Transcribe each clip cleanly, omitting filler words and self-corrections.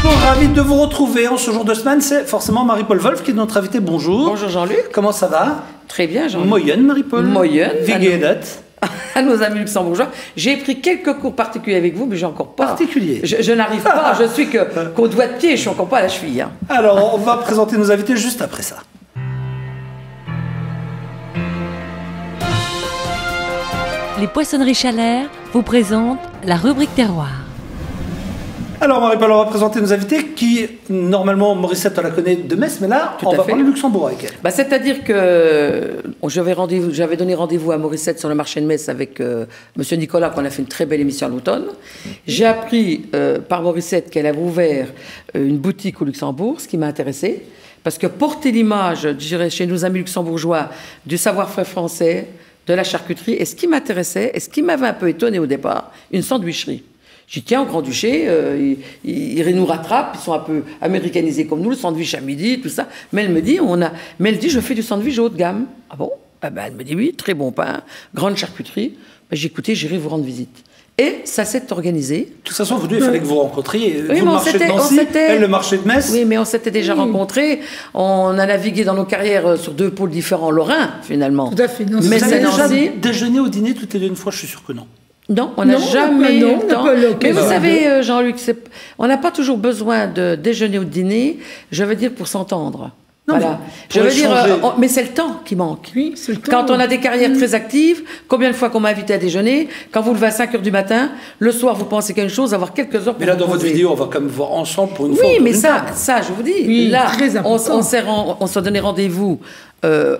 Ravi de vous retrouver en ce jour de semaine. C'est forcément Marie-Paul Wolf qui est notre invitée. Bonjour. Bonjour Jean-Luc. Comment ça va? Très bien Jean-Luc. Moyenne Marie-Paul. Moyenne. Wie geht es? À nos amis luxembourgeois. J'ai pris quelques cours particuliers avec vous, mais j'ai encore pas. Particulier. Je n'arrive pas. Je suis qu'au doigt de pied. Je suis encore pas à la cheville. Hein. Alors, on va présenter nos invités juste après ça. Les Poissonneries Chalère vous présentent la rubrique terroir. Alors Marie-Paul, on va présenter nos invités qui, normalement, Morissette, on la connaît de Metz, mais là, on va parler Luxembourg avec elle. Bah, c'est-à-dire que j'avais donné rendez-vous à Morissette sur le marché de Metz avec Monsieur Nicolas, qu'on a fait une très belle émission à l'automne. J'ai appris par Morissette qu'elle avait ouvert une boutique au Luxembourg, ce qui m'a intéressée, parce que porter l'image, je dirais, chez nos amis luxembourgeois, du savoir-faire français, de la charcuterie, et ce qui m'intéressait, et ce qui m'avait un peu étonné au départ, une sandwicherie. J'ai dit, tiens, au Grand-Duché, ils nous rattrapent, ils sont un peu américanisés comme nous, le sandwich à midi, tout ça. Mais elle me dit, je fais du sandwich haut de gamme. Ah bon? Ah ben, elle me dit, oui, très bon pain, grande charcuterie. Ben, j'ai écouté, j'irai vous rendre visite. Et ça s'est organisé. De toute façon, vous deux, il fallait que vous rencontriez. Oui, vous, le marché de Nancy, elle, le marché de Metz. Oui, mais on s'était déjà rencontrés. On a navigué dans nos carrières sur deux pôles différents lorrains, finalement. Tout à fait. Non, mais c'est déjà déjeuner ou dîner toutes les deux une fois, je suis sûr que non. Non, on n'a jamais eu le temps. Mais vous savez, Jean-Luc, on n'a pas toujours besoin de déjeuner ou de dîner, je veux dire, pour s'entendre. Non, voilà. Je veux dire, mais c'est le temps qui manque. Oui, c'est le temps. Quand on a des carrières très actives, combien de fois qu'on m'a invité à déjeuner, quand vous levez à 5h du matin, le soir vous pensez quelque chose, avoir quelques heures pour mais là, dans votre vidéo, on va quand même voir ensemble pour une fois. Oui, mais ça, je vous dis, oui, là, on s'est donné rendez-vous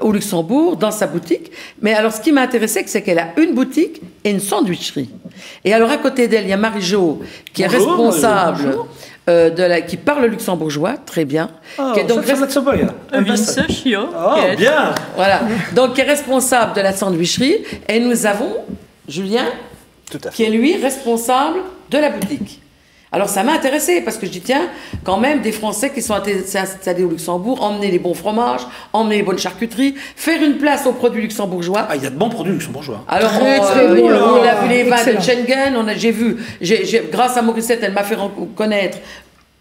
au Luxembourg, dans sa boutique. Mais alors, ce qui m'a intéressé, c'est qu'elle a une boutique et une sandwicherie. Et alors, à côté d'elle, il y a Marie-Jo, qui est responsable... qui parle luxembourgeois, très bien. Qui est donc bien. Voilà. Donc, qui est responsable de la sandwicherie. Et nous avons Julien, qui est lui responsable de la boutique. Alors, ça m'a intéressé parce que je dis, tiens, quand même, des Français qui sont installés au Luxembourg, emmener les bons fromages, emmener les bonnes charcuteries, faire une place aux produits luxembourgeois. Ah, il y a de bons produits luxembourgeois. Alors, on a vu les vins de Schengen, grâce à Morissette, elle m'a fait connaître.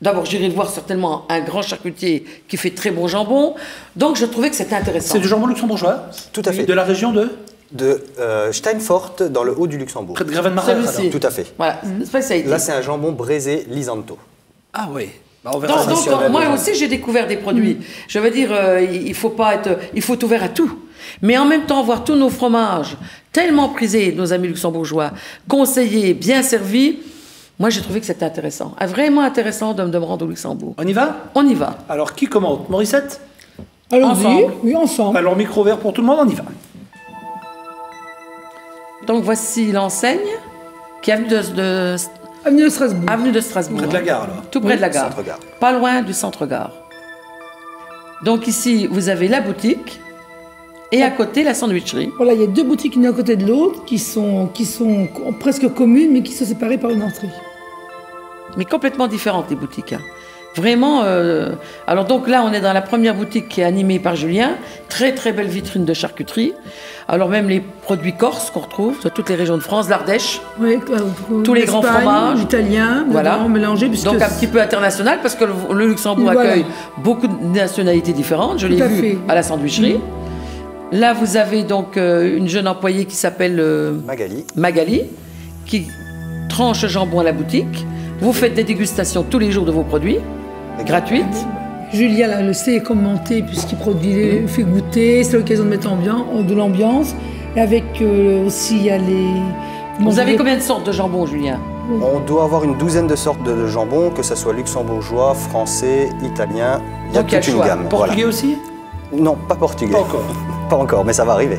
D'abord, j'irai le voir certainement un grand charcutier qui fait très bon jambon. Donc, je trouvais que c'était intéressant. C'est du jambon luxembourgeois? Tout à fait. De la région de Steinfort, dans le haut du Luxembourg. Près de Gravenmacher. Tout à fait. Voilà, spécialité. Là, c'est un jambon braisé Lisanto. Ah oui. Bah, on verra donc moi aussi, j'ai découvert des produits. Je veux dire, il faut être ouvert à tout. Mais en même temps, voir tous nos fromages tellement prisés, nos amis luxembourgeois, conseillés, bien servis, moi, j'ai trouvé que c'était intéressant. Vraiment intéressant de me rendre au Luxembourg. On y va? On y va. Alors, qui commente? Morissette? Allons-y. Oui, ensemble. Alors, micro vert pour tout le monde, on y va. Donc, voici l'enseigne qui est avenue de Strasbourg. Avenue de Strasbourg. Près de la gare, alors. Tout près de la gare. Centre-gare. Pas loin du centre-gare. Donc, ici, vous avez la boutique et à côté, la sandwicherie. Voilà, il y a deux boutiques l'une à côté de l'autre qui sont presque communes, mais qui sont séparées par une entrée. Mais complètement différentes, les boutiques. Hein. Vraiment. Alors, donc là, on est dans la première boutique qui est animée par Julien. Très, très belle vitrine de charcuterie. Alors, même les produits corses qu'on retrouve de toutes les régions de France, l'Ardèche. Oui, tous les grands fromages. L'Italien, voilà. Mélangés. Donc, un petit peu international, parce que le Luxembourg accueille beaucoup de nationalités différentes. Je l'ai vu à la sandwicherie. Là, vous avez donc une jeune employée qui s'appelle Magali, qui tranche le jambon à la boutique. Vous faites des dégustations tous les jours de vos produits, gratuites. Julien le sait commenter puisqu'il produit, fait goûter, c'est l'occasion de mettre de l'ambiance. Et avec aussi, il y a les... Vous avez combien de sortes de jambon, Julien? On doit avoir une douzaine de sortes de jambon, que ce soit luxembourgeois, français, italien. Il y a toute une gamme. Portugais aussi? Non, pas portugais. Pas encore. Pas encore, mais ça va arriver.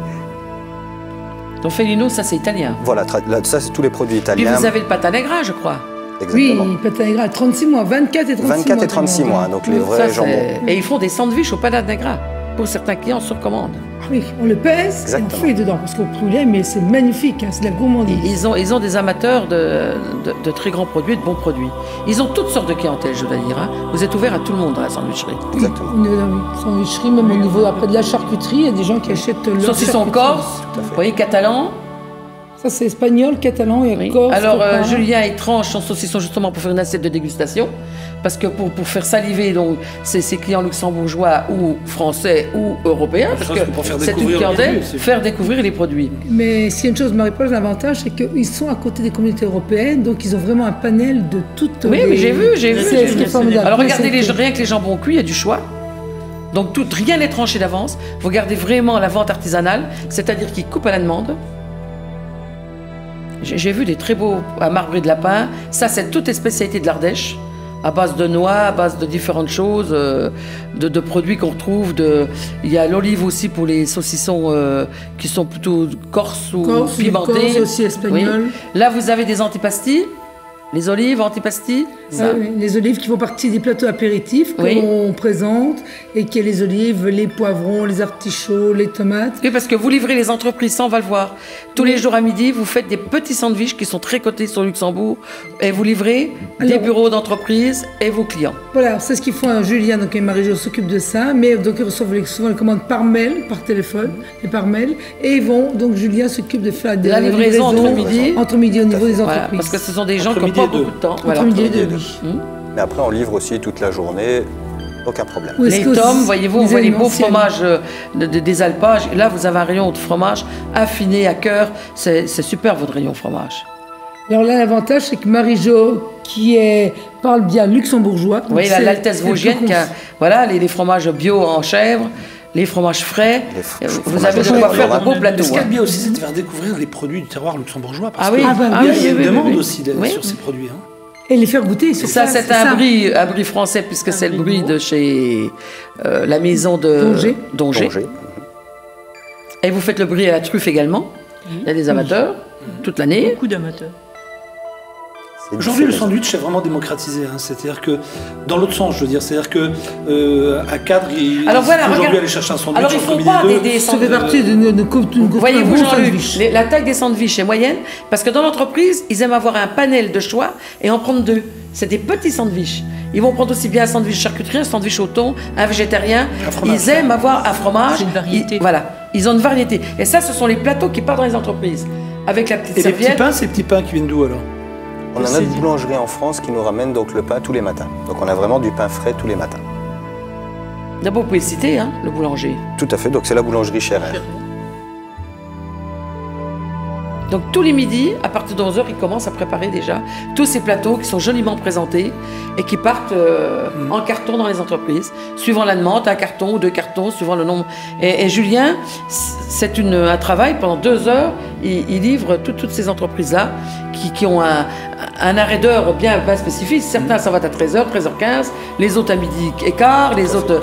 Donc Felino, ça c'est italien. Voilà, ça c'est tous les produits italiens. Puis vous avez le pâte à negra, je crois. Exactement. Oui, pâte à negra, 36 mois, 24 et 36 mois. 24 et 36 mois, donc les vrais jambons. Et ils font des sandwichs au pâte à negra. Pour certains clients sur commande. Oui, on le pèse et on fait dedans. Parce qu'au poulet, mais c'est magnifique, hein, c'est de la gourmandise. Ils ont des amateurs de très grands produits, de bons produits. Ils ont toutes sortes de clientèle, je dois dire. Hein. Vous êtes ouvert à tout le monde dans la sandwicherie. Exactement. On est dans la sandwicherie, même au niveau après de la charcuterie, il y a des gens qui achètent leur saucisson corse, vous voyez, catalan. Ça, c'est espagnol, catalan et corse. Alors, Julien, il tranche son saucisson justement pour faire une assiette de dégustation. Parce que pour faire saliver donc, ses clients luxembourgeois ou français ou européens, parce que c'est une clientèle, faire découvrir les produits. Mais s'il y a une chose, Marie-Paul, l'avantage, c'est qu'ils sont à côté des communautés européennes, donc ils ont vraiment un panel de toutes Oui, mais j'ai vu. C'est formidable. Alors, regardez, rien que les jambons cuits, il y a du choix. Donc, rien n'est tranché d'avance. Vous regardez vraiment la vente artisanale, c'est-à-dire qu'ils coupent à la demande. J'ai vu des très beaux à marbré de lapin. Ça, c'est toutes les spécialités de l'Ardèche, à base de noix, à base de différentes choses, de produits qu'on retrouve. Il y a l'olive aussi pour les saucissons qui sont plutôt corse ou pimentés. Corse aussi espagnol. Oui. Là, vous avez des antipastilles. Les olives, antipastilles, ça. Oui, les olives qui font partie des plateaux apéritifs qu'on présente, et qui est les olives, les poivrons, les artichauts, les tomates. Oui, parce que vous livrez les entreprises, ça on va le voir. Tous les jours à midi, vous faites des petits sandwichs qui sont très cotés sur Luxembourg, et vous livrez des bureaux d'entreprise et vos clients. Voilà, c'est ce qu'ils font. Julien et Marie-Jo s'occupent de ça, mais donc ils reçoivent souvent les commandes par mail, par téléphone et par mail, et ils vont, donc Julien s'occupe de faire la livraison entre midi au niveau des entreprises. Voilà, parce que ce sont des gens qui n'ont pas beaucoup de temps. Entre midi et deux. Mais après, on livre aussi toute la journée, aucun problème. Les tomes, voyez-vous, on voit les beaux fromages des alpages. Et là, vous avez un rayon de fromage affiné à cœur. C'est super, votre rayon fromage. Alors là, l'avantage, c'est que Marie-Jo, parle bien luxembourgeois. Oui, l'Altesse Vosgienne, voilà, les fromages bio en chèvre. Les fromages frais, vous avez de quoi faire un beau plateau. Ce qu'il y a de bien aussi, c'est de faire découvrir les produits du terroir luxembourgeois. Parce il y a une demande aussi sur ces produits. Et les faire goûter. Ça, c'est un brie français, puisque c'est le brie de chez la maison de Dongé. Et vous faites le brie à la truffe également. Il y a des amateurs, toute l'année. Beaucoup d'amateurs. Aujourd'hui, le sandwich est vraiment démocratisé. C'est-à-dire que, dans l'autre sens, je veux dire, c'est-à-dire que à Cadre, aujourd'hui aller chercher un sandwich. Alors, il ne faut pas des ça fait partie d'une voyez-vous, Jean-Luc, la taille des sandwichs est moyenne, parce que dans l'entreprise, ils aiment avoir un panel de choix et en prendre deux. C'est des petits sandwichs. Ils vont prendre aussi bien un sandwich charcuterie, un sandwich au thon, un végétarien. Ils aiment avoir un fromage. Une variété. Ils ont une variété. Et ça, ce sont les plateaux qui partent dans les entreprises. Avec la petite serviette. Et les petits pains, ces petits pains qui viennent d'où alors? On a notre boulangerie en France qui nous ramène donc le pain tous les matins. Donc on a vraiment du pain frais tous les matins. D'abord, vous pouvez le citer, le boulanger. Tout à fait, donc c'est la boulangerie Scherer. Donc tous les midis, à partir de 11h, ils commencent à préparer déjà tous ces plateaux qui sont joliment présentés et qui partent en carton dans les entreprises, suivant la demande, un carton ou deux cartons, suivant le nombre. Et Julien, c'est un travail, pendant 2 heures, il livre toutes ces entreprises-là qui ont un arrêt d'heure bien spécifique. Certains, ça va à 13h, 13h15, les autres à midi et quart, les autres...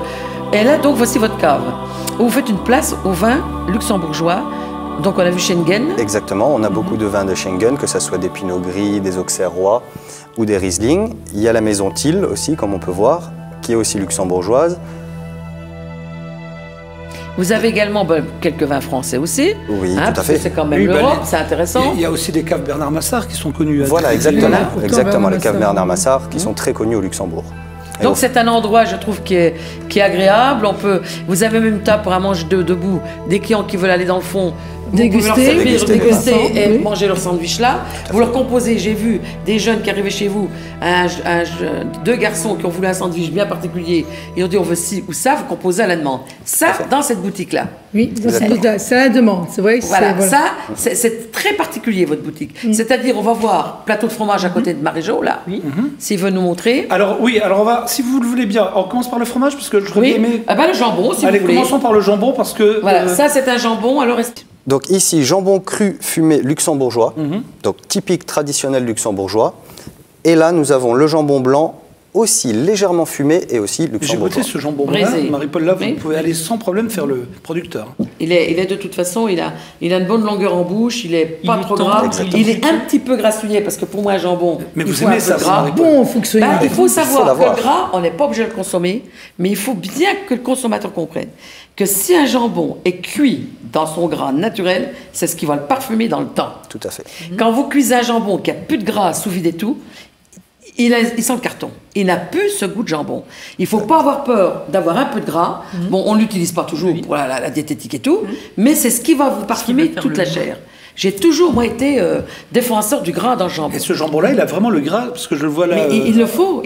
Et là, donc, voici votre cave, où vous faites une place au vin luxembourgeois. Donc on a vu Schengen. Exactement, on a beaucoup de vins de Schengen, que ce soit des Pinot Gris, des Auxerrois ou des Riesling. Il y a la maison Thiel aussi, comme on peut voir, qui est aussi luxembourgeoise. Vous avez également quelques vins français aussi. Oui, tout à fait. C'est quand même l'Europe, c'est intéressant. Il y a aussi des caves Bernard Massard qui sont connues. Voilà, exactement, les caves Bernard Massard qui sont très connues au Luxembourg. Donc c'est un endroit, je trouve, qui est agréable. Vous avez même temps pour un mange debout, des clients qui veulent aller dans le fond, déguster et manger leur sandwich là. Vous leur composez, j'ai vu des jeunes qui arrivaient chez vous, 2 garçons qui ont voulu un sandwich bien particulier, et ont dit on veut ci ou ça, vous composez à la demande. Ça, dans cette boutique-là. Oui, c'est la demande, c'est vrai. Voilà, ça, c'est très particulier, votre boutique. C'est-à-dire, on va voir plateau de fromage à côté de Marie-Jo, là, s'il veut nous montrer. Alors, on va, si vous le voulez bien, on commence par le fromage, parce que je voudrais aimer... le jambon, si vous voulez. Allez, commençons par le jambon, parce que... Voilà, ça, c'est un jambon, alors... Donc ici, jambon cru fumé luxembourgeois, donc typique traditionnel luxembourgeois. Et là, nous avons le jambon blanc, aussi légèrement fumé et aussi luxembourgeois. J'ai goûté ce jambon blanc, Marie-Paul, là, vous pouvez aller sans problème faire le producteur. Il est de toute façon, il a une bonne longueur en bouche, il est pas trop gras, il est un petit peu grassouillet, parce que pour moi, un jambon, mais vous aimez ça, gras. Bon, il faut savoir que le gras, on n'est pas obligé de le consommer, mais il faut bien que le consommateur comprenne que si un jambon est cuit dans son gras naturel, c'est ce qui va le parfumer dans le temps. Tout à fait. Quand vous cuisez un jambon qui a plus de gras sous vide et tout, il sent le carton. Il n'a plus ce goût de jambon. Il ne faut pas avoir peur d'avoir un peu de gras. Bon, on ne l'utilise pas toujours pour la diététique et tout, mais c'est ce qui va vous parfumer toute la chair. J'ai toujours, moi, été défenseur du gras dans le jambon. Et ce jambon-là, il a vraiment le gras, parce que je le vois là... Mais il le faut.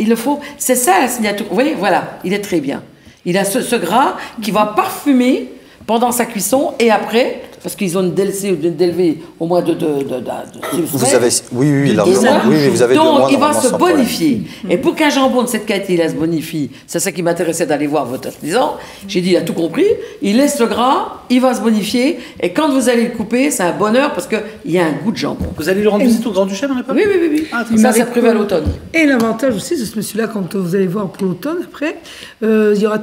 C'est ça la signature. Vous voyez, voilà, il est très bien. Il a ce gras qui va parfumer pendant sa cuisson et après... Parce qu'ils ont une DLV au moins de vous avez, oui, largement. Oui, vous avez donc, 2 mois, il va se problème. bonifier. Et pour qu'un jambon de cette qualité, il se bonifie, c'est ça qui m'intéressait d'aller voir votre artisan. J'ai dit, il a tout compris. Il laisse le gras, il va se bonifier. Et quand vous allez le couper, c'est un bonheur parce qu'il y a un goût de jambon. Vous allez lui rendre visite au Grand-Duché, on n'est pas? Oui. Ah, ça, c'est prévu à l'automne. Et l'avantage aussi de ce monsieur-là, quand vous allez voir pour l'automne, après, il y aura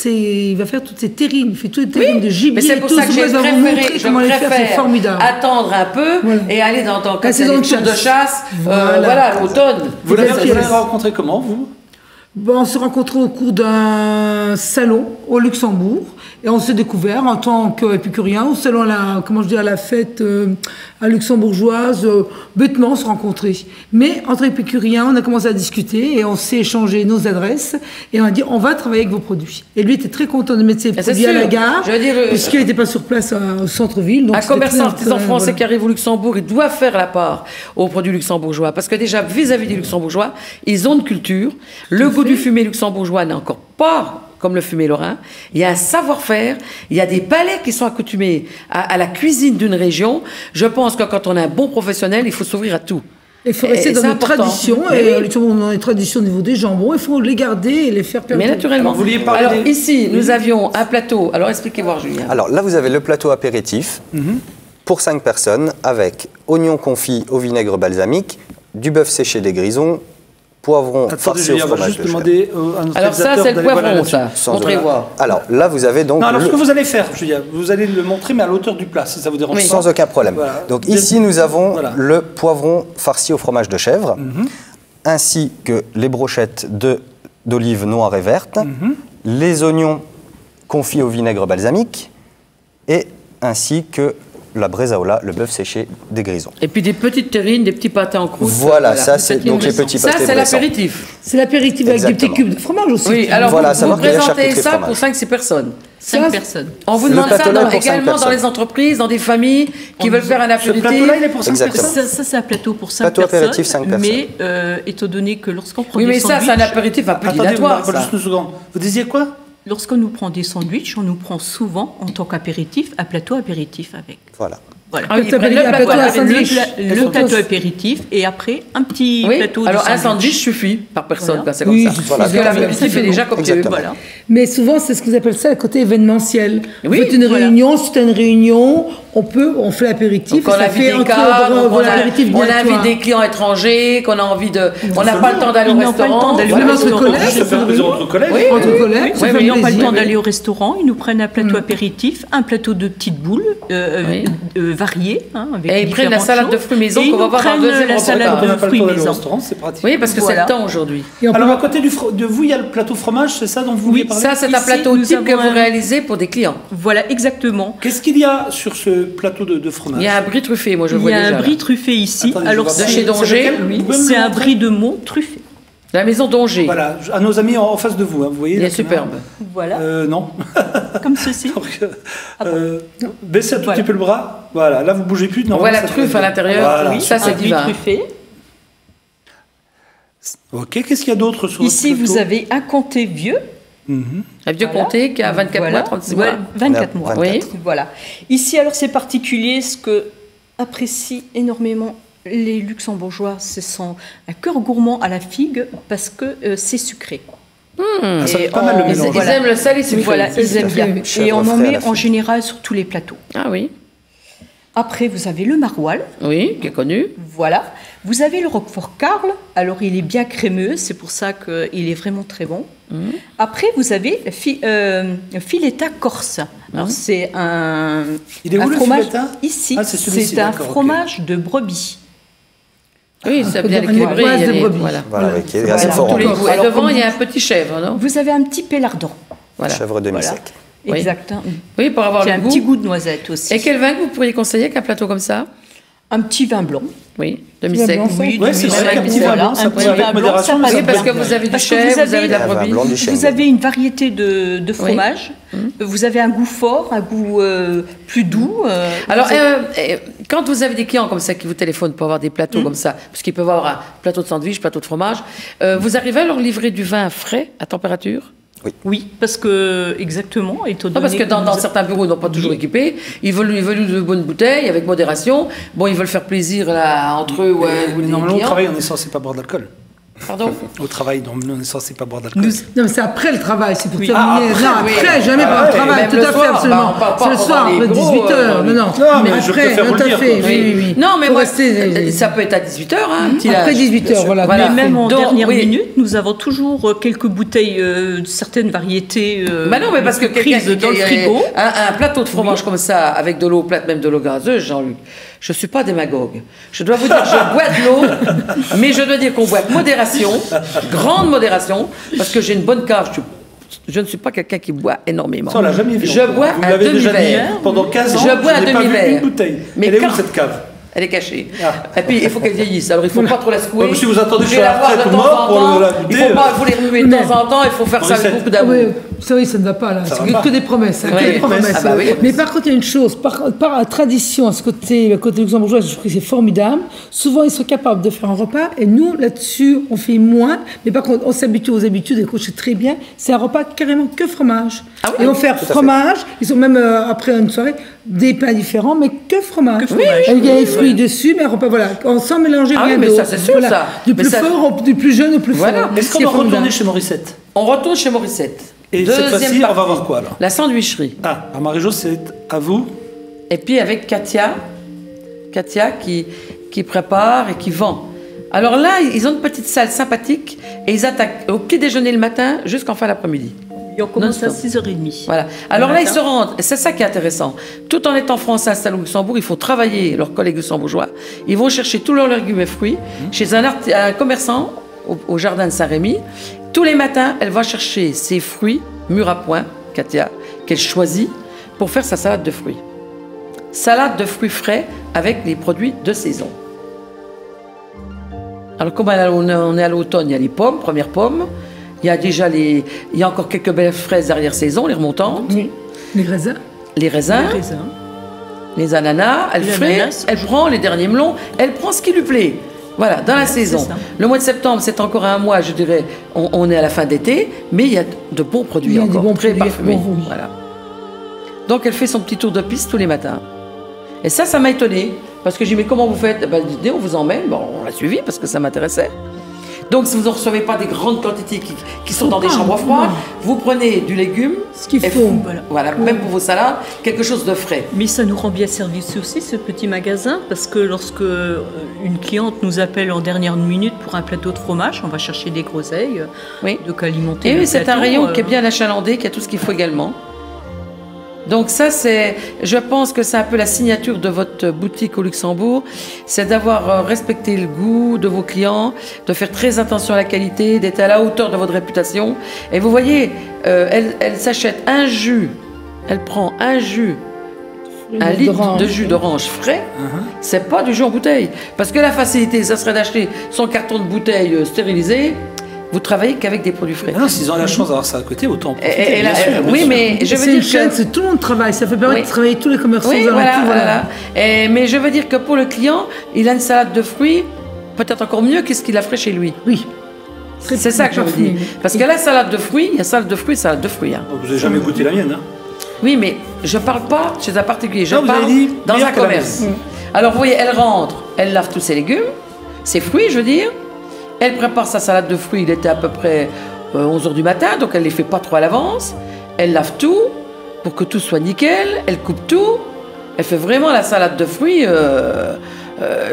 il va faire toutes ces terrines. Il fait toutes les terrines de gibier. Mais c'est pour ça que j'ai préféré. Je préfère attendre un peu et aller dans la saison de chasse. Voilà, l'automne. Vous l'avez rencontré comment, vous? On s'est rencontrés au cours d'un salon au Luxembourg et on s'est découvert en tant qu'épicurien au salon à la fête à luxembourgeoise. Bêtement, on s'est rencontrés. Mais entre épicuriens, on a commencé à discuter et on s'est échangé nos adresses et on a dit on va travailler avec vos produits. Et lui était très content de mettre ses produits à la gare puisqu'il n'était pas sur place au centre-ville. Un commerçant artisan français qui arrive au Luxembourg, il doit faire la part aux produits luxembourgeois parce que déjà vis-à-vis des luxembourgeois, ils ont une culture. Le goût du fumé luxembourgeois n'est encore pas comme le fumé lorrain. Il y a un savoir-faire, il y a des palais qui sont accoutumés à la cuisine d'une région. Je pense que quand on est un bon professionnel, il faut s'ouvrir à tout. Il faut rester dans nos traditions. Et Luxembourg, on a des traditions au niveau des jambons. Il faut les garder et les faire perdre. Mais naturellement. Alors ici, nous avions un plateau. Alors expliquez-moi, Julien. Alors là, vous avez le plateau apéritif pour 5 personnes avec oignons confits au vinaigre balsamique, du bœuf séché des grisons, poivron farci au fromage de chèvre. Alors ça, c'est le poivron, ça. Montrez-moi. Alors là, vous avez donc... Non, alors ce que vous allez faire, Julien, vous allez le montrer, mais à l'auteur du plat, si ça vous dérange pas. Sans aucun problème. Voilà. Donc ici, nous avons le poivron farci au fromage de chèvre, ainsi que les brochettes d'olives noires et vertes, les oignons confits au vinaigre balsamique, et ainsi que la bresaola, le bœuf séché des grisons. Et puis des petites terrines, des petits pâtés en croûte. Voilà, ça c'est donc les petits pâtés. Ça c'est l'apéritif. C'est l'apéritif avec des petits cubes de fromage aussi. Oui, alors voilà, vous présentez ça pour 5-6 personnes. 5 personnes. On vous demande ça également dans les entreprises, dans des familles qui veulent faire un apéritif. Ce plateau-là, il est pour 5 personnes. Ça, c'est un plateau pour 5 personnes. Plateau apéritif, 5 personnes. Mais étant donné que lorsqu'on prend des sandwichs... Oui, mais ça, c'est un apéritif un peu dilatoire. Juste une seconde. Vous disiez quoi? Lorsqu'on nous prend des sandwichs, on nous prend souvent, en tant qu'apéritif, un plateau apéritif avec. Voilà. Ah, le plateau apéritif et après un petit plateau de alors sandwich. Un sandwich suffit par personne, c'est comme ça. Parce que l'apéritif est déjà copié. Voilà. Mais souvent, c'est ce que vous appelez ça le côté événementiel. Oui, vous faites une réunion, c'est une réunion, on fait l'apéritif. On invite des cadres, on invite des clients étrangers, qu'on a envie de... On n'a pas le temps d'aller au restaurant. Entre collègues. Entre collègues. Ils n'ont pas le temps d'aller au restaurant, ils nous prennent un plateau apéritif, un plateau de petites boules variées. Et ils prennent la salade de fruits maison qu'on va voir dans le deuxième la salade de fruits maison. C'est pratique. Oui, parce que c'est le temps aujourd'hui. Alors à côté de vous, il y a le plateau fromage, c'est ça dont vous vouliez parler? Ça, c'est un plateau type que vous réalisez pour des clients. Voilà, exactement. Qu'est-ce qu'il y a sur ce plateau de fromage? Il y a un brie truffé, moi je vois déjà. Il y a un brie truffé ici. Alors de chez Dongé. C'est un brie de Mont truffé. La maison Dongé. Voilà, à nos amis en face de vous, vous voyez. Il est superbe. Voilà. Non. Comme ceci. Baissez un tout petit peu le bras. Voilà, là vous bougez plus. On voit la truffe à l'intérieur. Oui, ça c'est divin. Truffé. Ok, qu'est-ce qu'il y a d'autre sur ici, vous avez un comté vieux. Un vieux comté qui a 24 mois, 36 mois. 24 mois. 24. Oui. Voilà. Ici, alors c'est particulier, ce que apprécient énormément les Luxembourgeois, ce sont un cœur gourmand à la figue parce que c'est sucré. Ça fait pas mal le mélange. Ils aiment le sel et sucré. Voilà, ils aiment bien. Et on en met en général sur tous les plateaux. Ah oui. Après, vous avez le maroilles. Oui, qui est connu. Voilà. Vous avez le Roquefort Carl. Alors, il est bien crémeux. C'est pour ça qu'il est vraiment très bon. Après, vous avez Filetta Corse. Alors, c'est un fromage. Ici, c'est un fromage de brebis. Oui, c'est bien équilibré. Voilà, qui est assez fort. Et devant, il y a un petit chèvre, non? Vous avez un petit pélardon. Voilà. Chèvre demi-sec. Exact. Oui, pour avoir un petit goût de noisette aussi. Et quel vin que vous pourriez conseiller qu'un plateau comme ça? Un petit vin blanc. Oui, demi-sec. Oui, c'est vrai qu'un petit vin blanc, ça peut avec modération. Oui, parce que vous avez du chèvre, vous avez de la brebis. Vous avez une variété de fromages. Vous avez un goût fort, un goût plus doux. Alors, quand vous avez des clients comme ça qui vous téléphonent pour avoir des plateaux comme ça, parce qu'ils peuvent avoir un plateau de sandwich, plateau de fromage, vous arrivez à leur livrer du vin frais à température? Oui, parce que, exactement, étant donné... Non, parce que dans certains bureaux, ils n'ont pas toujours équipé. Ils veulent de bonnes bouteilles, avec modération. Bon, ils veulent faire plaisir là, entre eux. Mais normalement, au travail, on est censé pas boire d'alcool. Pardon? Au travail, on est censé pas boire d'alcool. Non, mais c'est après le travail, c'est pour terminer. Après, jamais pas le travail, tout à fait, absolument. C'est le soir, après 18h. Non, mais après, tout à fait. Oui. Non, mais moi, ça peut être à 18h. Après 18h, voilà. Mais même en dernière minute, nous avons toujours quelques bouteilles de certaines variétés non, mais parce que prises dans le frigo. Un plateau de fromage comme ça, avec de l'eau plate, même de l'eau gazeuse, Jean-Luc, je ne suis pas démagogue. Je dois vous dire que je bois de l'eau, mais je dois dire qu'on boit avec modération, grande modération, parce que j'ai une bonne cave. Je ne suis pas quelqu'un qui boit énormément. Ça, on l'a jamais vu. Je bois un demi-verre. Pendant 15 ans, je bois un demi-verre. Mais elle est où cette cave? Elle est cachée. Et puis, il faut qu'elle vieillisse. Alors, il ne faut pas trop la secouer. Si vous attendez que je sois après tout mort pour la goûter... Il ne faut pas vous les remuer de temps en temps. Il faut faire ça avec beaucoup d'amour. Oui, ça ne va pas, là. C'est que des promesses. Mais par contre, il y a une chose. Par la tradition, à ce côté luxembourgeois, je trouve que c'est formidable. Souvent, ils sont capables de faire un repas. Et nous, là-dessus, on fait moins. Mais par contre, on s'habitue aux habitudes. Et c'est très bien. C'est un repas carrément que fromage. Et on fait fromage. Ils ont même, après une soirée, des pains différents, mais que fromage. Il y a les fruits dessus, mais voilà, on sent mélanger rien d'autre. Ça, c'est sûr, ça. Du plus fort, du plus jeune au plus fort. Est-ce qu'on va retourner chez Morissette? On retourne chez Morissette. Et cette fois-ci, on va voir quoi, alors? La sandwicherie. Alors Marie-Jo, c'est à vous. Et puis avec Katia qui prépare et qui vend. Alors là, ils ont une petite salle sympathique et ils attaquent au petit déjeuner le matin jusqu'en fin d'après-midi. Et on commence à 6h30. Voilà. Alors là, ils se rendent, c'est ça qui est intéressant. Tout en étant français installés au Luxembourg, il faut travailler leurs collègues luxembourgeois. Ils vont chercher tous leurs légumes et fruits chez un commerçant au jardin de Saint-Rémy. Tous les matins, elle va chercher ses fruits, mûrs à point, Katia, qu'elle choisit pour faire sa salade de fruits. Salade de fruits frais avec les produits de saison. Alors, comme on est à l'automne, il y a les pommes, premières pommes. Il y a déjà il y a encore quelques belles fraises d'arrière-saison, les remontantes. Oui. Les raisins. Les raisins. Les ananas. Elle prend les derniers melons. Elle prend ce qui lui plaît. Voilà, dans la saison. Le mois de septembre, c'est encore un mois, je dirais, on est à la fin d'été, mais il y a de bons produits encore, très parfumés. Voilà. Donc, elle fait son petit tour de piste tous les matins. Et ça m'a étonnée, parce que j'ai dit, mais comment vous faites? L'idée, on vous emmène. Bon, on l'a suivi parce que ça m'intéressait. Donc, si vous ne recevez pas des grandes quantités qui sont dans des chambres froides, vous prenez du légume, ce qu'il faut. Voilà, même pour vos salades, quelque chose de frais. Mais ça nous rend bien service aussi, ce petit magasin, parce que lorsque une cliente nous appelle en dernière minute pour un plateau de fromage, on va chercher des groseilles, donc alimenter. Et oui, c'est un rayon qui est bien achalandé, qui a tout ce qu'il faut également. Donc ça, je pense que c'est un peu la signature de votre boutique au Luxembourg, c'est d'avoir respecté le goût de vos clients, de faire très attention à la qualité, d'être à la hauteur de votre réputation. Et vous voyez, elle s'achète un jus, elle prend un litre de jus d'orange frais, c'est pas du jus en bouteille. Parce que la facilité, ça serait d'acheter son carton de bouteille stérilisé. Vous travaillez qu'avec des produits frais. Non, s'ils ont la chance d'avoir ça à côté, autant en profiter. Oui, mais je veux dire que tout le monde travaille. Ça fait permettre de travailler tous les commerçants. Oui, voilà. Mais je veux dire que pour le client, il a une salade de fruits, peut-être encore mieux que ce qu'il a fait chez lui. Oui. C'est ça que je veux dire. Parce que la salade de fruits, il y a salade de fruits, salade de fruits. Vous n'avez jamais goûté la mienne, hein? Oui, mais je ne parle pas chez un particulier. Je parle dans un commerce. Alors, vous voyez, elle rentre, elle lave tous ses légumes, ses fruits, je veux dire. Elle prépare sa salade de fruits, il était à peu près 11h du matin, donc elle ne les fait pas trop à l'avance. Elle lave tout pour que tout soit nickel, elle coupe tout. Elle fait vraiment la salade de fruits.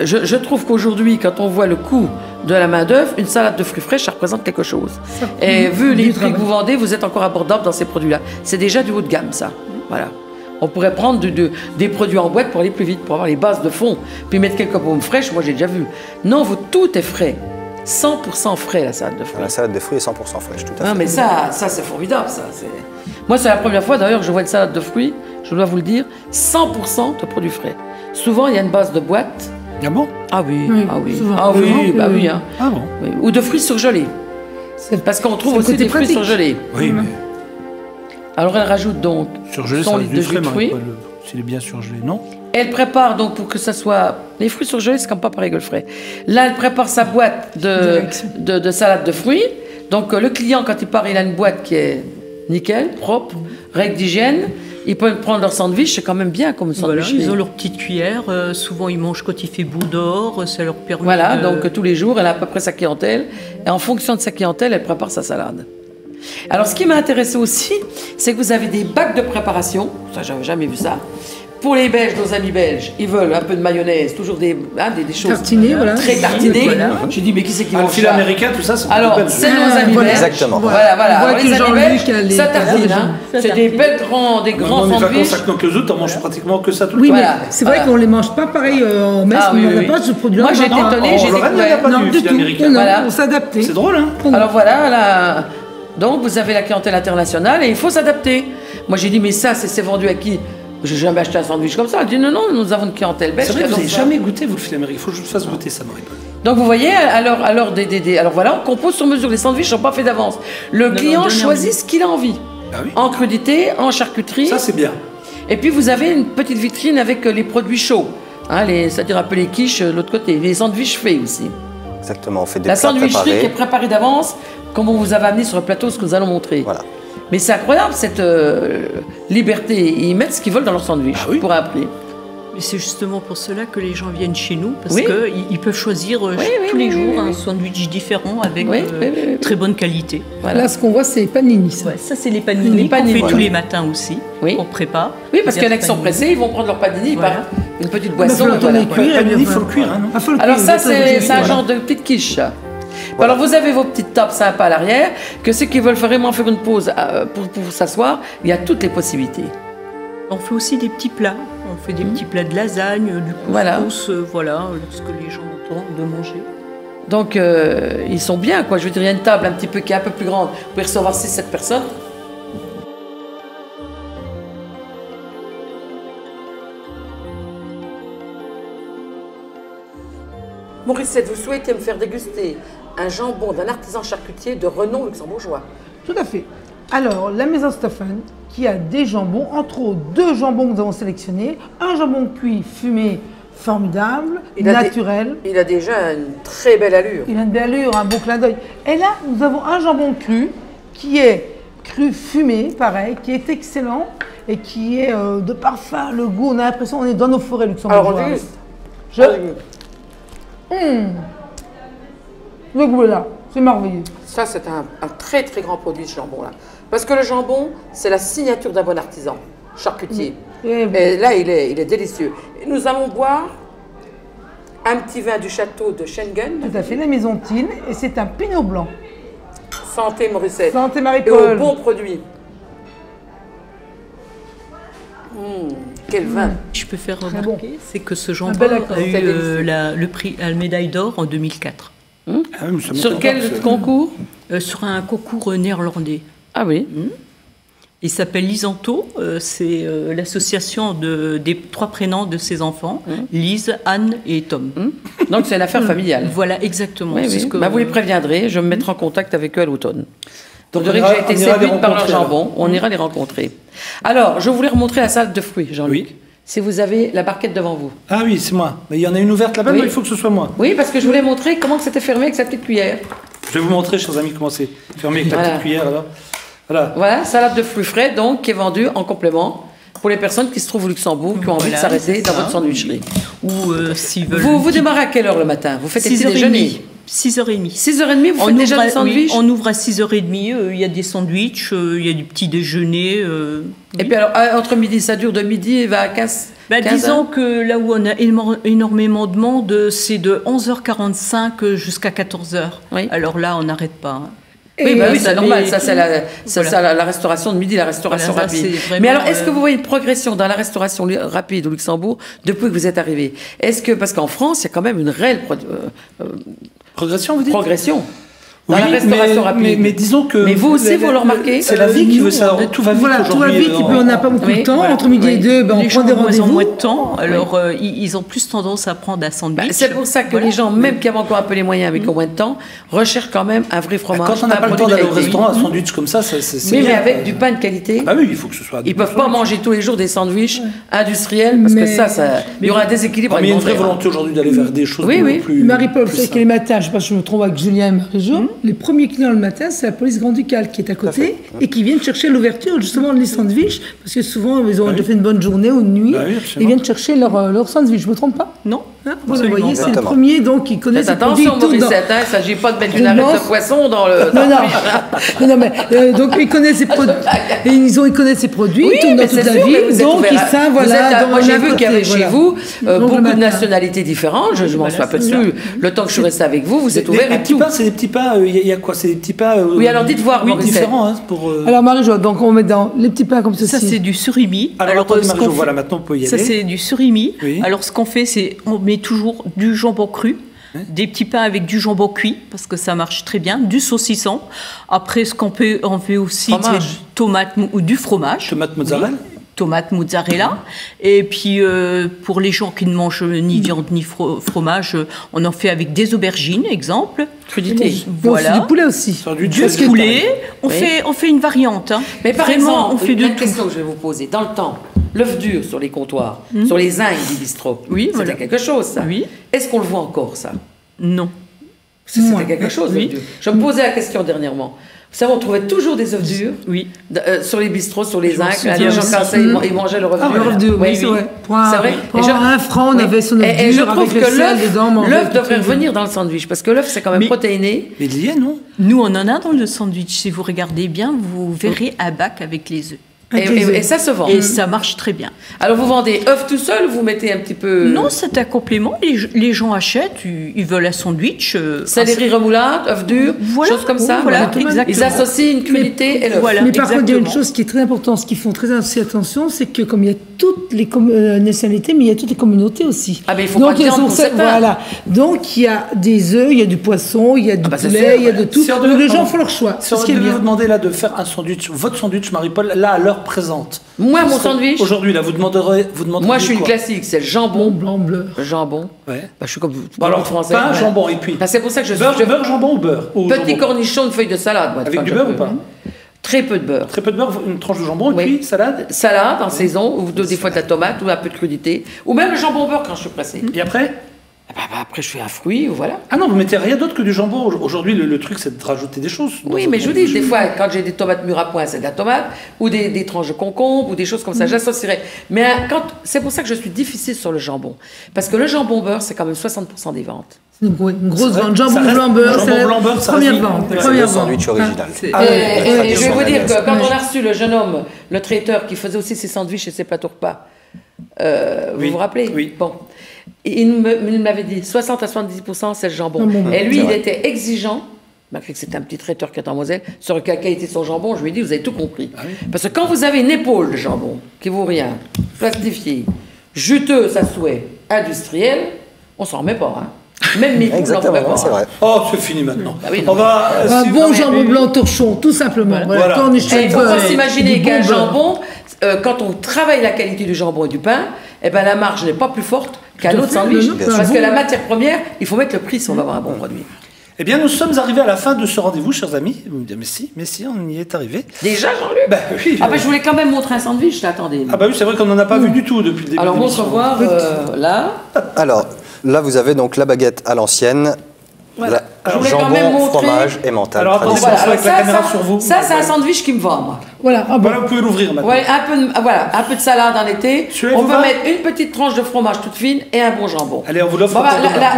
Je trouve qu'aujourd'hui, quand on voit le coût de la main-d'œuvre, une salade de fruits frais, ça représente quelque chose. Et vu les prix que vous vendez, vous êtes encore abordable dans ces produits-là. C'est déjà du haut de gamme, ça. Voilà. On pourrait prendre des produits en boîte pour aller plus vite, pour avoir les bases de fond, puis mettre quelques pommes fraîches, moi j'ai déjà vu. Non, tout est frais. 100% frais, la salade de fruits. La salade de fruits est 100% fraîche, tout à fait. Non, mais ça c'est formidable, ça. Moi, c'est la première fois, d'ailleurs, que je vois une salade de fruits, je dois vous le dire, 100% de produits frais. Souvent, il y a une base de boîte. Ah bon? Ah oui, ah oui. Souvent. Ah oui, bah oui. Hein. Ah bon? Oui. Ou de fruits surgelés. Parce qu'on trouve aussi des fruits surgelés. Oui, mais... Alors, elle rajoute donc surgelé, son litre de jus de fruits. s'il est bien surgelé, non? Elle prépare donc pour que ça soit... Les fruits surgelés, c'est comme pas pareil que le frais. Là, elle prépare sa boîte de salade de fruits. Donc le client, quand il part, il a une boîte qui est nickel, propre, règle d'hygiène. Ils peuvent prendre leur sandwich, c'est quand même bien comme sandwich. Voilà, ils ont leur petite cuillère. Souvent, ils mangent quand il fait bout d'or. Ça leur permet Voilà, donc tous les jours, elle a à peu près sa clientèle. Et en fonction de sa clientèle, elle prépare sa salade. Alors, ce qui m'a intéressé aussi, c'est que vous avez des bacs de préparation. Ça, j'avais jamais vu ça. Pour les Belges, nos amis belges, ils veulent un peu de mayonnaise, toujours des choses tartinées, voilà. Très tartinées. Voilà. Je dis, mais qui c'est qui Le va filet américain, tout ça, c'est Alors, c'est nos amis belges. Exactement. Voilà. Alors, les amis belges, les ça tartine. C'est des belles grands sandwichs. Ça que les autres, on mange pratiquement que ça tout le temps. Oui, mais c'est vrai qu'on ne les mange pas pareil en Metz, mais on n'a pas ce produit-là. Moi, j'ai été étonnée, j'ai découvert. Non, du tout. Voilà. On s'adaptait. C'est drôle, hein? Alors voilà, donc vous avez la clientèle internationale et il faut s'adapter. Moi, j'ai dit, mais ça, c'est vendu à qui? J'ai jamais acheté un sandwich comme ça. Elle dit non, nous avons une clientèle belge. C'est vrai que vous n'avez jamais goûté, vous, le filet américain. Il faut que je vous fasse goûter ça, Marie-Paul. Donc vous voyez, alors voilà, on compose sur mesure. Les sandwichs ne sont pas faits d'avance. Le client choisit ce qu'il a envie. Ah oui. En crudité, en charcuterie. Ça, c'est bien. Et puis vous avez une petite vitrine avec les produits chauds. Hein, c'est-à-dire un peu les quiches de l'autre côté. Les sandwichs faits aussi. Exactement, on fait des La plats sandwicherie préparés. qui est préparée d'avance, comme on vous avait amené sur le plateau, ce que nous allons montrer. Voilà. Mais c'est incroyable cette liberté. Ils mettent ce qu'ils veulent dans leur sandwich pour un prix. Mais c'est justement pour cela que les gens viennent chez nous, parce qu'ils peuvent choisir tous les jours un sandwich différent avec très bonne qualité. Voilà. Là, ce qu'on voit, c'est les panini. Ça, ça c'est les panini qu'on fait tous les matins aussi, on prépare. Oui, parce qu'il y en a qui sont pressés, ils vont prendre leur panini, une petite boisson. Il faut le cuire. Alors ça, c'est un genre de petite quiche. Voilà. Alors vous avez vos petites tables sympas à l'arrière, que ceux qui veulent vraiment faire une pause pour s'asseoir, il y a toutes les possibilités. On fait aussi des petits plats. On fait des petits plats de lasagne, du couscous, lorsque les gens ont temps de manger. Donc ils sont bien, quoi. Je veux dire, il y a une table un petit peu qui est un peu plus grande. Vous pouvez recevoir 6-7 personnes. Morissette, vous souhaitez me faire déguster un jambon d'un artisan charcutier de renom luxembourgeois? Tout à fait. Alors, la maison Stéphane, qui a des jambons, entre autres 2 jambons que nous avons sélectionnés, un jambon cuit fumé formidable, naturel. Il a déjà une très belle allure. Il a une belle allure, un bon clin d'œil. Et là, nous avons un jambon cru, qui est cru fumé, pareil, qui est excellent et qui est de parfum, le goût, on a l'impression qu'on est dans nos forêts luxembourgeoises. Alors, le goût est là, c'est merveilleux. Ça, c'est un très très grand produit, ce jambon-là. Parce que le jambon, c'est la signature d'un bon artisan, charcutier. Et là, il est délicieux. Et nous allons boire un petit vin du château de Schengen. Tout à fait, la maison Tine, et c'est un pinot blanc. Santé, Morissette. Santé, Marie-Paul. Et au bon produit. Quel vin. Je peux faire remarquer, c'est que ce jambon a eu le prix, la médaille d'or en 2004. Sur quel concours? Sur un concours néerlandais. Ah oui. Il s'appelle Lisanto, c'est l'association des 3 prénoms de ses enfants, Lise, Anne et Tom. Donc c'est une affaire familiale. Voilà, exactement. Oui, ce que, vous les préviendrez, je me mettrai en contact avec eux à l'automne. Donc j'ai été séduite par leur jambon, on ira les rencontrer. Alors, je voulais remontrer la salade de fruits, Jean-Luc. Oui. Si vous avez la barquette devant vous. Ah oui, c'est moi. Mais il y en a une ouverte là-bas, mais il faut que ce soit moi. Oui, parce que je voulais montrer comment c'était fermé avec sa petite cuillère. Je vais vous montrer, chers amis, comment c'est fermé avec la petite cuillère. Alors. Voilà, salade de fruits frais, donc, qui est vendue en complément pour les personnes qui se trouvent au Luxembourg, qui ont envie de s'arrêter dans votre sandwicherie. Ou s'ils veulent... Vous démarrez à quelle heure le matin? Vous faites petit déjeuner? 6h30. 6h30, vous faites déjà des sandwichs? On ouvre à 6h30, il y a des sandwichs, il y a du petit déjeuner. Et puis alors, entre midi, ça dure de midi et va à 15 disons que là où on a énormément de monde, c'est de 11h45 jusqu'à 14h. Oui. Alors là, on n'arrête pas. Oui, c'est normal, ça c'est la restauration de midi, la restauration rapide. Mais alors, est-ce que vous voyez une progression dans la restauration rapide au Luxembourg depuis que vous êtes arrivé? Est-ce que, parce qu'en France, il y a quand même une réelle progression, vous dites? Progression. Dans la restauration rapide. Mais disons que... Mais vous aussi, vous le remarquez? C'est la vie qui veut ça. Tout va vite aujourd'hui. Tout va vite, et puis on n'a pas beaucoup de temps. Entre midi et 2, on prend des rendez-vous. temps, alors ils ont plus tendance à prendre un sandwich. C'est pour ça que les gens, même qui avaient encore un peu les moyens, avec moins de temps, recherchent quand même un vrai fromage. Quand on n'a pas le temps d'aller au restaurant, un sandwich comme ça, c'est mais avec du pain de qualité. Ah bah oui, il faut que ce soit. Ils ne peuvent pas manger tous les jours des sandwichs industriels, parce que ça, il y aura un déséquilibre. Mais il y a une vraie volonté aujourd'hui d'aller vers des choses plus. Marie-Paul, vous savez que les matins, je ne sais pas si je me trompe avec Julien et Marie-Jo, les premiers clients le matin, c'est la police Grand-Ducale qui est à côté et qui viennent chercher l'ouverture, justement, les sandwichs, parce que souvent, ils ont déjà fait une bonne journée ou une nuit, ils viennent chercher leur sandwich. Je ne me trompe pas? Non. Vous voyez, c'est le premier, donc il connaît ses produits. Attention, Morissette, il ne s'agit pas de mettre une arête de poisson dans le. Non, mais donc ils connaissent ses produits. Ils connaissent ses produits, ils tournent dans toute la ville, donc ils savent, voilà. Moi, j'ai vu qu'il y avait chez vous beaucoup de nationalités différentes. Je m'en suis aperçue. Le temps que je suis restée avec vous, vous êtes ouvert à tout. C'est des petits pains, il y a quoi? C'est des petits pains. Oui, alors dites voir, Morissette. Différents, pour. Alors, Marie-Jo, donc on met dans les petits pains comme ceci. Ça, c'est du surimi. Alors, Marie-Jo, voilà, maintenant on peut y aller. Ça, c'est du surimi. Alors, ce qu'on fait, c'est on met toujours du jambon cru, des petits pains avec du jambon cuit, parce que ça marche très bien, du saucisson. Après, ce qu'on peut, on fait aussi c'est tomate ou du fromage. Tomate mozzarella. Tomate mozzarella. Et puis, pour les gens qui ne mangent ni viande ni fromage, on en fait avec des aubergines, exemple. Crudité. Voilà. Du poulet aussi. Du poulet. On fait une variante. Hein. Mais par exemple, on fait une question que je vais vous poser. Dans le temps, l'œuf dur sur les comptoirs, sur les zincs du bistrot, c'était quelque chose, ça. Oui. Est-ce qu'on le voit encore, ça? Non. C'était quelque chose, l'œuf dur. Je me posais la question dernièrement. Vous savez, on trouvait toujours des œufs durs sur les bistrots, sur les zincs. Les gens cassaient, ils mangeaient leur œuf dur. Oui, c'est vrai. Pour un franc, on avait son œuf dur. Et je trouve que l'œuf devrait revenir dans le sandwich, parce que l'œuf, c'est quand même protéiné. Mais il y a, non? Nous, on en a dans le sandwich. Si vous regardez bien, vous verrez un bac avec les œufs. Et ça se vend. Et ça marche très bien. Alors vous vendez œufs tout seul ou vous mettez un petit peu... Non, c'est un complément. Les gens achètent, ils veulent un sandwich. Céleri remoulade, œufs durs, choses comme ça. Voilà, exactement. Ils associent une crudité et l'œuf. Mais par contre, il y a une chose qui est très importante, ce qu'ils font très attention, c'est que comme il y a toutes les nationalités, mais il y a toutes les communautés aussi. Ah ben il faut pas de viande pour cette voilà. Donc il y a des œufs, il y a du poisson, il y a du poulet, il y a de tout. Donc les gens font leur choix. Si on devait vous demander là de faire un sandwich, votre sandwich, Marie-Paul, là à l'heure présente. Moi, mon sandwich. Aujourd'hui, là, vous demanderez. Moi, je suis une classique, c'est le jambon. Blanc, bleu. Jambon. Ouais. Bah, je suis comme vous. Alors, français. Pain, jambon, et puis. C'est pour ça que je suis. Beurre, jambon ou beurre? Petit cornichon, une feuille de salade. Moi, avec du beurre ou pas? Très peu de beurre. Très peu de beurre, une tranche de jambon, et puis salade? Salade en saison, ou des fois de la tomate, ou un peu de crudité. Ou même le jambon beurre quand je suis pressée. Et après? Après, je fais un fruit, voilà. Ah non, vous mettez rien d'autre que du jambon. Aujourd'hui, le truc, c'est de rajouter des choses. Oui, mais je vous dis, des fois, quand j'ai des tomates mûres à point, c'est de la tomate, ou des tranches de concombre, ou des choses comme ça, j'associerais. Mais c'est pour ça que je suis difficile sur le jambon. Parce que le jambon beurre, c'est quand même 60% des ventes. Une grosse vente. Jambon blanc beurre, c'est la première vente. C'est le sandwich original. Et je vais vous dire que quand on a reçu le jeune homme, le traiteur, qui faisait aussi ses sandwichs et ses plateaux repas, vous vous rappelez? Oui. Bon. Il m'avait dit 60 à 70% c'est le jambon. Et lui, il était exigeant, malgré que c'était un petit traiteur qui est en Moselle, sur la qualité de son jambon. Je lui ai dit, vous avez tout compris. Parce que quand vous avez une épaule de jambon qui vaut rien, plastifiée, juteuse à souhait, industrielle, on s'en remet pas. Même mes exactement, c'est vrai. Oh, c'est fini maintenant. On va un bon jambon blanc torchon, tout simplement. Voilà. Il faut pas s'imaginer qu'un jambon, quand on travaille la qualité du jambon et du pain, eh ben la marge n'est pas plus forte qu'un autre sandwich. Parce que la matière première, il faut mettre le prix si on va avoir un bon produit. Eh bien, nous sommes arrivés à la fin de ce rendez-vous, chers amis. Vous me dites, mais si, on y est arrivé. Déjà, Jean-Luc? Oui. Ah, je voulais quand même montrer un sandwich, je t'attendais. Ah, oui, c'est vrai qu'on n'en a pas vu du tout depuis le début. Alors, montre voir, là. Alors, là, vous avez donc la baguette à l'ancienne. Voilà. Jambon, fromage et mental. Alors, attendez, avec la caméra sur vous. Ça, c'est un sandwich qui me va, moi. Voilà, vous pouvez l'ouvrir maintenant. Ouais, un peu de salade en été. On peut mettre une petite tranche de fromage toute fine et un bon jambon. Allez, on vous l'offre.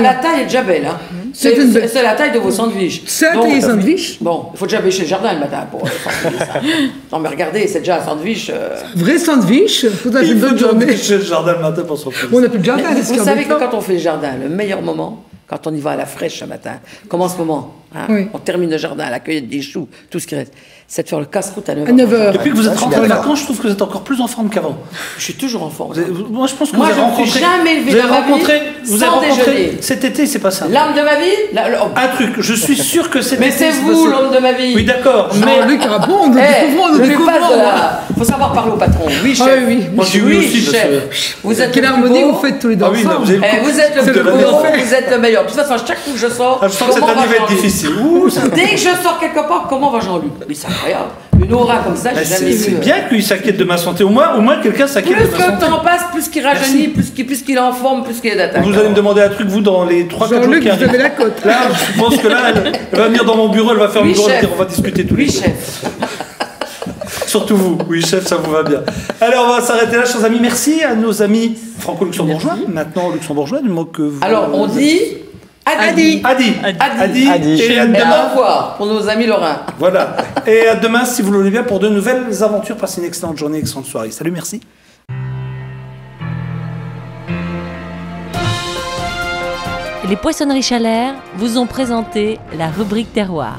La taille est déjà belle. Hein. C'est la taille de vos sandwichs. C'est la taille des sandwichs. Bon, il faut déjà aller chez le jardin le matin pour ça. Non, mais regardez, c'est déjà un sandwich. Vrai sandwich. Faut une bonne journée. Chez le jardin le matin pour se reposer. On n'a plus de jardin. Vous savez que quand on fait le jardin, le meilleur moment, quand on y va à la fraîche un matin, comme en ce moment, hein, oui. On termine le jardin, la cueillette des choux, tout ce qui reste. C'est de faire le casse-croûte à 9h. Depuis que vous êtes rentré en vacances, je trouve que vous êtes encore plus en forme qu'avant. Je suis toujours en forme. Moi, je pense que vous avez rencontré... Moi, je ne me suis jamais levé dans ma vie sans déjeuner. Cet été, c'est pas ça. L'homme de ma vie Un truc, je suis sûr que c'est... Mais c'est vous, l'homme de ma vie. Oui, d'accord. Mais Luc répond, il faut savoir parler au patron. Oui, chef. Oui, moi, je oui, aussi, chef. Vous êtes quelle harmonie vous faites tous les deux ensemble. Vous êtes le plus beau, vous êtes le meilleur. De toute façon, chaque coup que je sors... Je sens que cette année va être difficile. Dès que je sors quelque part, comment va Jean-Luc? Mais c'est incroyable. Une aura comme ça, j'ai jamais vu. C'est bien qu'il s'inquiète de ma santé. Au moins quelqu'un s'inquiète de ma santé. Plus que le temps passe, plus qu'il rajeunit, plus qu'il est en forme, plus qu'il est d'attaque. Vous allez me demander un truc, vous, dans les 3-4 jours qui arrivent. Jean-Luc, vous avez la cote. Là, je pense que là, elle va venir dans mon bureau, elle va faire une bureau, on va discuter tous les jours. Oui, chef. Surtout vous. Oui, chef, ça vous va bien. Allez, on va s'arrêter là, chers amis. Merci à nos amis franco-luxembourgeois. Maintenant, luxembourgeois, du mot que vous... Alors, on dit... Adi. Et à demain. Au revoir pour nos amis lorrains. Voilà. Et à demain, si vous le voulez bien, pour de nouvelles aventures. Passez une excellente journée, excellente soirée. Salut, merci. Les Poissonneries Chalère vous ont présenté la rubrique terroir.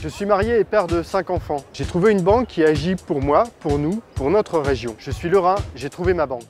Je suis marié et père de 5 enfants. J'ai trouvé une banque qui agit pour moi, pour nous, pour notre région. Je suis lorrain, j'ai trouvé ma banque.